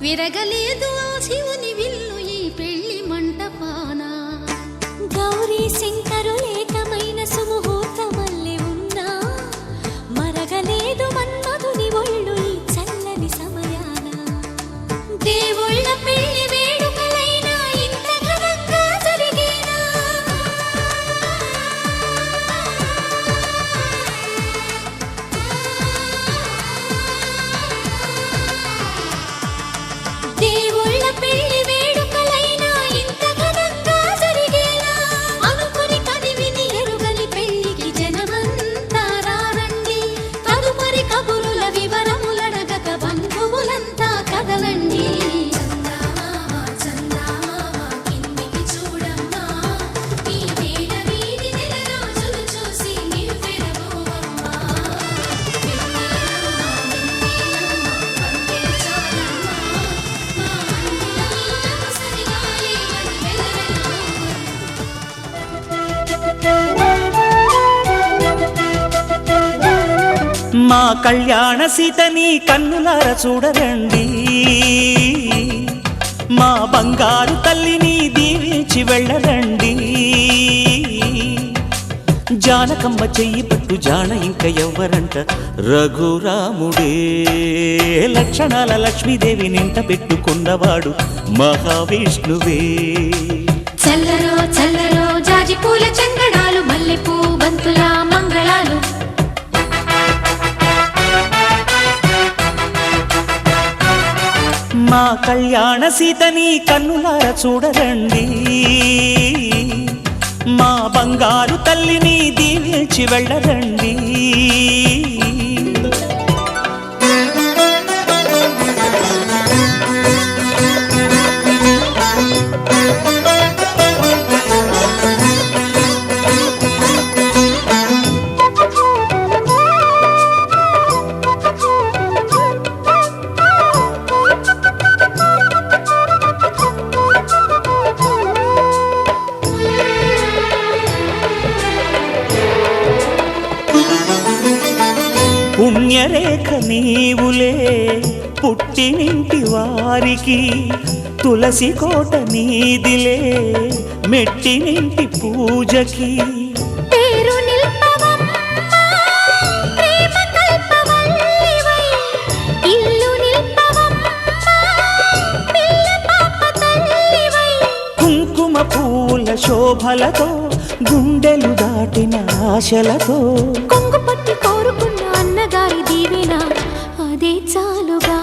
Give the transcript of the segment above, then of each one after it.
విరగలేదు ఆ శివుని విల్లు ఈ పెళ్లి మంటపాన. గౌరీ శంకరు ఏకమైన సుముహూర్తమల్లె ఉన్నా మరగలేదు మన్మధుని ఒళ్ళు ఈ చల్లని సమయాన. దేవుళ్ళ పెళ్లి వేడుకలైనా ఇంత ఘనంగా జరిగేనా? దేవుళ్ళ పెళ్లి వేడుకలైనా ఇంత ఘనంగా జరిగేనా? అనుకుని కదివిని ఎరుగని పెళ్లికి జనమంతా రారండి. తదుపరి కబురుల వివరములడగక బంధువులంతా కదలండి. చందమామ చందమామ కిందికి చూడమ్మా, ఈ వేళ వీధి నెల రోజులు చూసి నివ్వెరబోవమ్మా. వెన్నెలమ్మ వందే చాలమ్మా, మా అన్నిల నీళ్ళకు సరిగాలే అని మా కళ్యాణ సీతని కన్నులార చూడరండి, మా బంగారు తల్లిని దీవించి వెళ్ళరండి. జానకమ్మ చెయ్యి పట్టు జాన ఇంక ఎవ్వరంట, రఘురాముడే. లక్షణాల లక్ష్మీదేవి నింట పెట్టుకున్నవాడు మహావిష్ణువే. చల్లరో చల్లరో జాజి పూల చందనాలు, మల్లెపూ బంతుల మంగళాలు. మా కళ్యాణ సీతని కన్నులార చూడరండి, మా బంగారు తల్లిని దీవించి వెళ్ళరండి. పుణ్యరేఖ నీవులే పుట్టినింటి వారికి, తులసి కోట నీదిలే మెట్టినింటి పూజకి. పేరు నిల్పవమ్మా ప్రేమ కల్పవల్లివై, ఇల్లు నిల్పవమ్మా పిల్ల పాప తల్లివై. కుంకుమ పూల శోభలతో గుండెలు దాటిన ఆశలతో, కొంగు పట్టి కోరుకున్న అన్నగారి దీవెన అదే చాలుగా.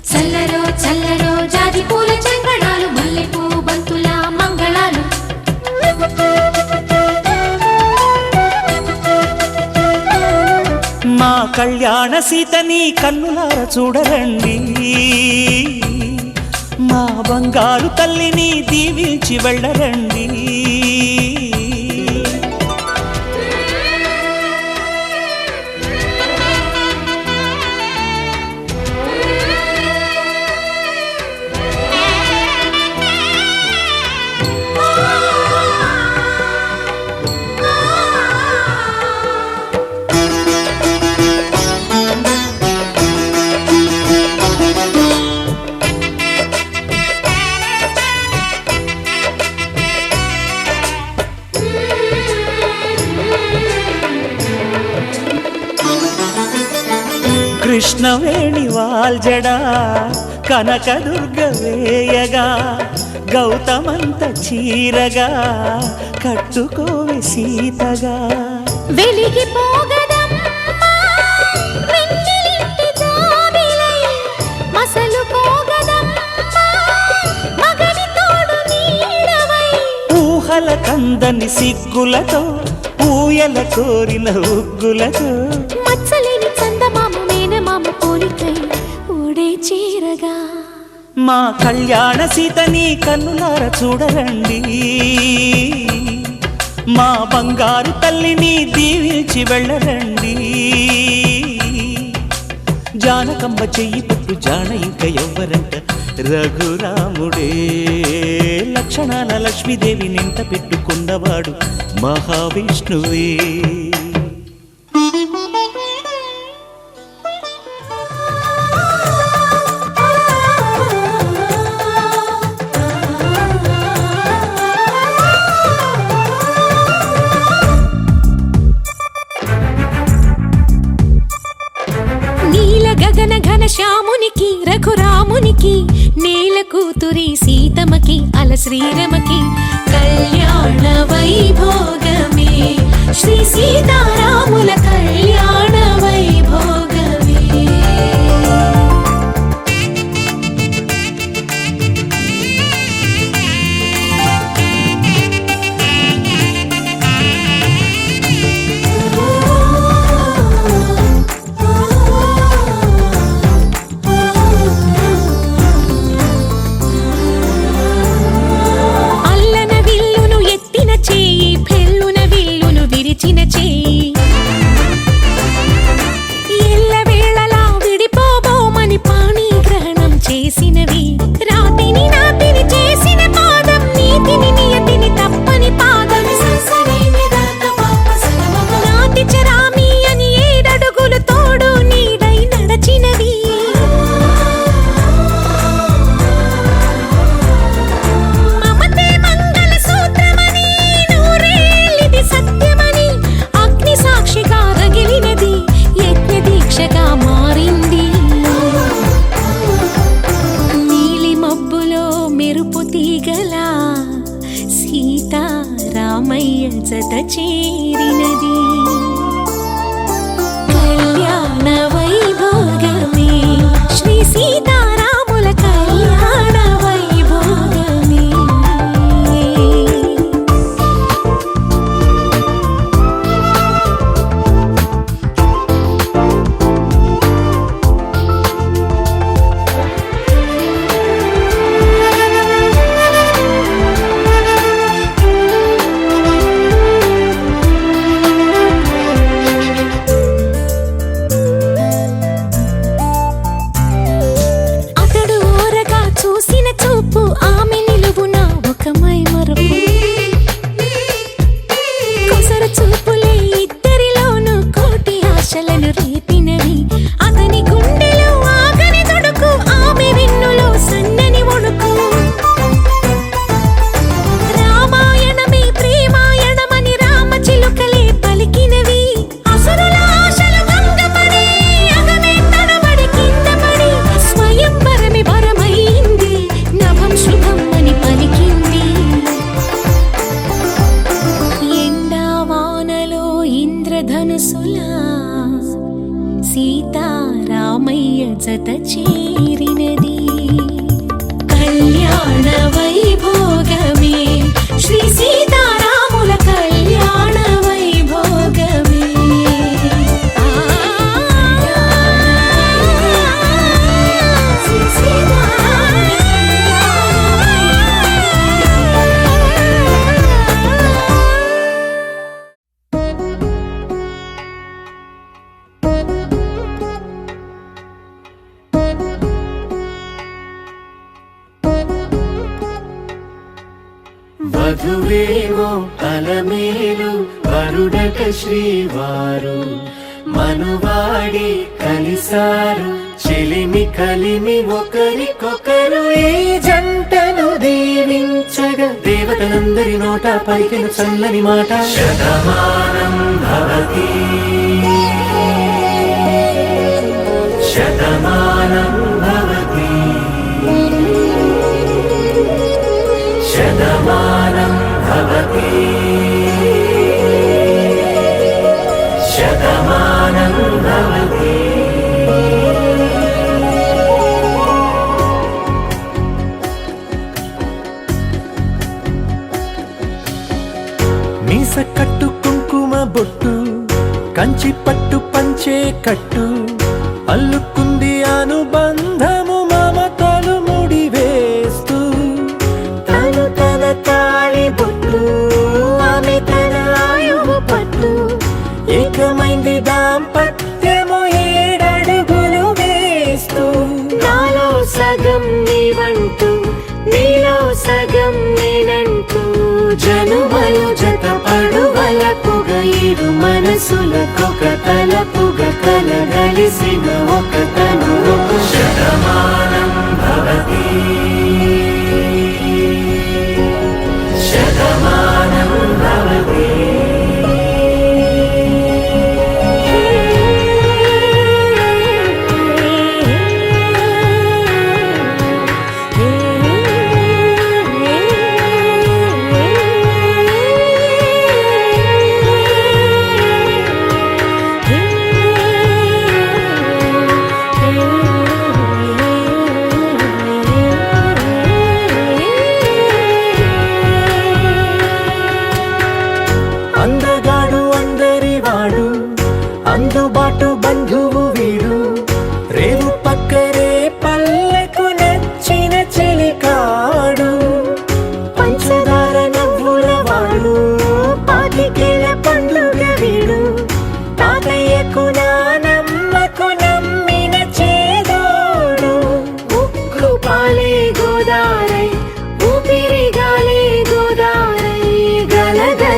చల్లరో చల్లరో జాజి పూల చందనాలు, మల్లెపూ బంతుల మంగళాలు. మా కళ్యాణ సీతని కన్నులార చూడరండి, మా బంగారు తల్లిని దీవించి వెళ్ళరండి. కృష్ణవేణి వాల్జడా కనకదుర్గ వేయగా, గౌతమంత చీరగా కట్టుకోవే సీతగా. వెలిగిపోగదమ్మా వెన్నెలింటి జాబిలై, మసలుకోగదమ్మా మగని తోడు నీడవై. ఊహల కందని సిగ్గులతో ఊయల కోరిన ఉగ్గులతో, మచ్చలేని చందమామ మేనమామ పోలికై ఓడే చీరగా. మా కళ్యాణ సీతని కన్నులార చూడరండి, మా బంగారు తల్లిని దీవించి వెళ్ళరండి. జానకమ్మ చెయ్యి పట్టు జాన ఇంక ఎవ్వరంట, రఘురాముడే. లక్షణాల లక్ష్మీదేవి నింట పెట్టుకున్నవాడు మహావిష్ణువే. శ్రీరమకి కళ్యాణ వైభోగమే శ్రీ సీతారాముల కళ్యాణ వైభోగమే. సీతారామయ్య జత చేరినది కళ్యాణ వైభోగమే శ్రీ సీతారాముల కళ్యాణ వైభోగమే. సీతారామయ్య జత చేరినది కళ్యాణ వైభోగమే శ్రీ సీతారాముల కళ్యాణ వైభోగమే. వధువేమో అలమేలు వరుడట శ్రీవారు మనువాడి కలిసారు చెలిమి కలిమి ఒకరికొకరు ఈ జంటను దీవించగా దేవతలందరి నోట పలికిన చల్లని మాట శతమానం భవతి శతమానం భవతి శతమానం భవతి శతమానం భవతి. మీస కట్టు కుంకుమ బొట్టు కంచి పట్టు పంచే కట్టు అల్లుకుంది అనుబంధము మమతలు ముడి వేస్తూ తను తన తాళి బొట్టు ఆమె తన ఆయువు పట్టు ఏకమైంది దాంపత్యము 7 అడుగులు వేస్తూ నాలో సగం నీవంటూ నీలో సగం నేనంటూ జనుమలు జత పడువలపుగ ఇరు మనసులకొక తలపుగ కలగలిసిన ఒక తను శతమానం భవతి శతమానం భవతి.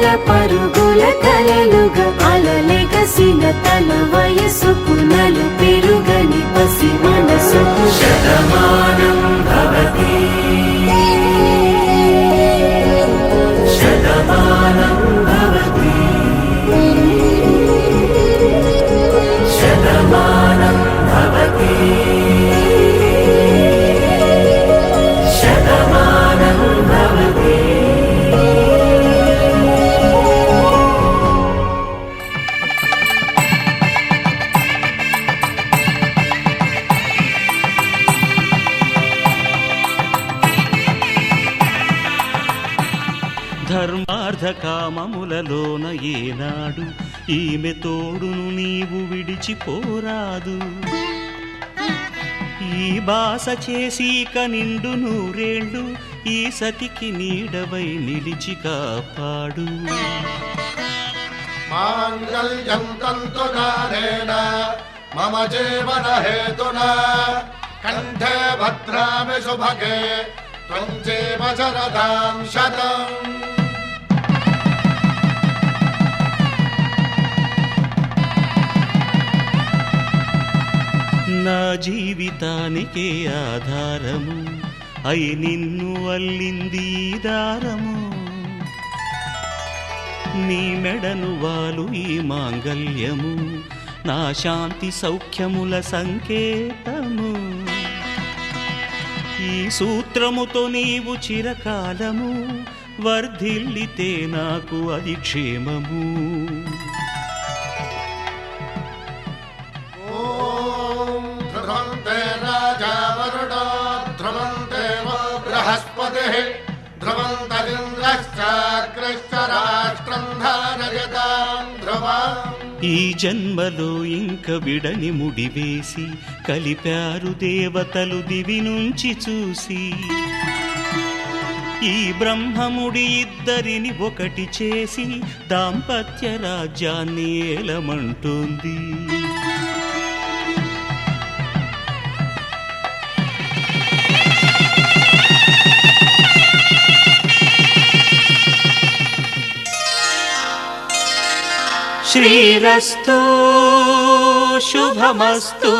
కలల పరుగుల కలలుగా అలలెగసిన తన వయసుకు నలు పెరుగని పసి మనసుకు శతమానం భవతి శతమానం భవతి శతమానం భవతి శతమానం భవతి. ధర్మార్థ కామములలోన ఏనాడు ఈమె తోడును నీవు విడిచిపోరాదు. ఈ బాస చేసీక నిండు నూరేళ్ళు ఈ సతికి నీడవై నిలిచి కాపాడు. మాంగళ్యం తంతునానేన మమ జీవన హేతునా కంఠే భద్రామి శుభగే త్వం జీవ శరదాం శతం. నా జీవితానికే ఆధారము అయి నిన్ను అల్లింది ఈ దారము. నీ మెడను వాలు ఈ మాంగల్యము నా శాంతి సౌఖ్యముల సంకేతము. ఈ సూత్రముతో నీవు చిరకాలము వర్ధిల్లితే నాకు అది క్షేమము. ఓం ధ్రువంతే రాజా వరుణో ధ్రువంతే వో బృహస్పతిః ధ్రువంతరింద్రశ్చాగ్రశ్చ రాష్ట్రం ధారయతాం ధ్రువం. ఈ జన్మలో ఇంక విడని ముడివేసి కలిపారు దేవతలు దివి నుంచి చూసి. ఈ బ్రహ్మముడి ఇద్దరిని ఒకటి చేసి దాంపత్య రాజ్యాన్ని ఏలమంటోంది. శ్రీరస్తు శుభమస్తు.